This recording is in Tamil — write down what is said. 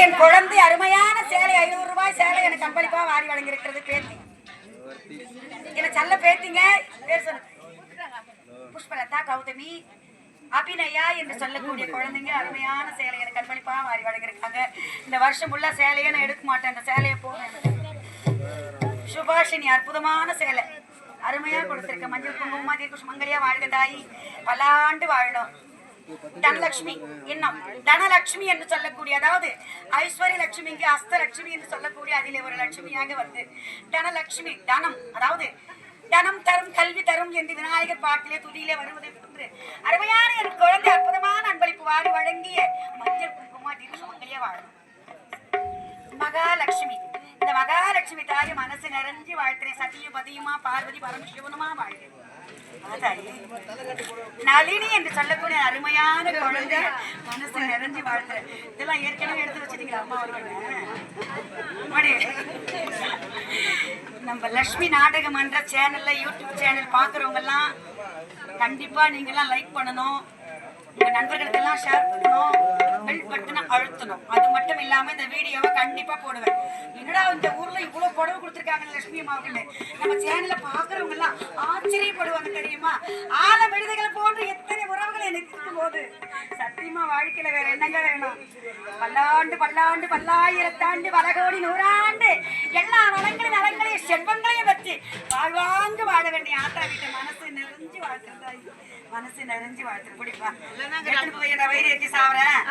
என் குழந்தை அருமையான சேலை 500 ரூபாய் சேலை எனக்கு கம்பளிப்பா வாரி வழங்கியிருக்கிறது பேத்தி. என்ன நல்ல பேத்திங்க பேர் சொல்லு. புஷ்பலதா, கௌதமி, அபிநயா என்று சொல்லக்கூடிய குழந்தைங்க அருமையான சேலை எனக்கு கண்பளிப்பா வாரி வழங்கியிருக்காங்க. இந்த வருஷம் ஃபுல்லா சேலையை நான் எடுக்க மாட்டேன். அந்த சேலையை போனேன். சுபாஷினி அற்புதமான சேலை அருமையா கொடுத்திருக்க. மஞ்சள் குங்குமமா தீர்க்க மங்கலியா வாழ்க தாயி, பல்லாண்டு வாழணும். தனலட்சுமி இன்னும் தனலட்சுமி என்று சொல்லக்கூடிய, அதாவது ஐஸ்வர்ய லட்சுமிக்கு அஸ்தலட்சுமி என்று சொல்லக்கூடிய அதிலே ஒரு லட்சுமியாக வந்து தனலட்சுமி தனம், அதாவது தனம் தரும் கல்வி தரும் என்று விநாயகர் பாட்டிலே துதியிலே வருவதை போன்று அருமையான என் குழந்தை அற்புதமான அன்பளிப்பு வாரி வழங்கிய மஞ்சள் குங்குமமா தீர்க்க மங்கலியா வாழணும். மகாலட்சுமி, இந்த மகாலட்சுமி தாயை மனசு நிறைஞ்சு வாழ்த்துறேன். சத்திய பதியுமா பார்வதி பரமசிவனுமா வாழ்கிறேன். நளினி என்று சொல்லக்கூடிய அருமையான குழந்தை மனசு நிறைஞ்சு வாழ்த்துறேன். இதெல்லாம் ஏற்கனவே எடுத்து வச்சிட்டீங்களா அம்மா அவர்கள்? நம்ம லட்சுமி நாடக மன்ற சேனல்ல யூடியூப் சேனல் பாக்குறவங்க எல்லாம் கண்டிப்பா நீங்க எல்லாம் லைக் பண்ணணும், உங்க நண்பர்களுக்கு எல்லாம் ஷேர் பண்ணணும், பெல் பட்டனை அழுத்தணும். அது மட்டும் இல்லாம இந்த வீடியோவை கண்டிப்பா போடுவேன். என்னடா இந்த ஊர்ல இவ்வளவு புடவை கொடுத்துருக்காங்க லட்சுமி அம்மாவுக்கு, நம்ம சேனல பாக்குறவங்க எல்லாம் ஆச்சரியப்படுவாங்க தெரியுமா? ஆழ விடுதிகளை போன்று எத்தனை உறவுகள் எனக்கு இருக்கும் போது சத்தியமா வாழ்க்கையில வேற என்னங்க வேணும்? பல்லாண்டு பல்லாண்டு பல்லாயிரத்தாண்டு பலகோடி நூறாண்டு எல்லா வளங்களையும் நலங்களையும் செல்வங்களையும் வச்சு வாழ்வாங்கு வாழ வேண்டிய ஆத்தா வீட்டை மனசு நிறைஞ்சு வாழ்த்துறதா, மனசு நிறைஞ்சு வாழ்த்துற குடிப்பா. வயிறு ஏற்றி சாவறேன்.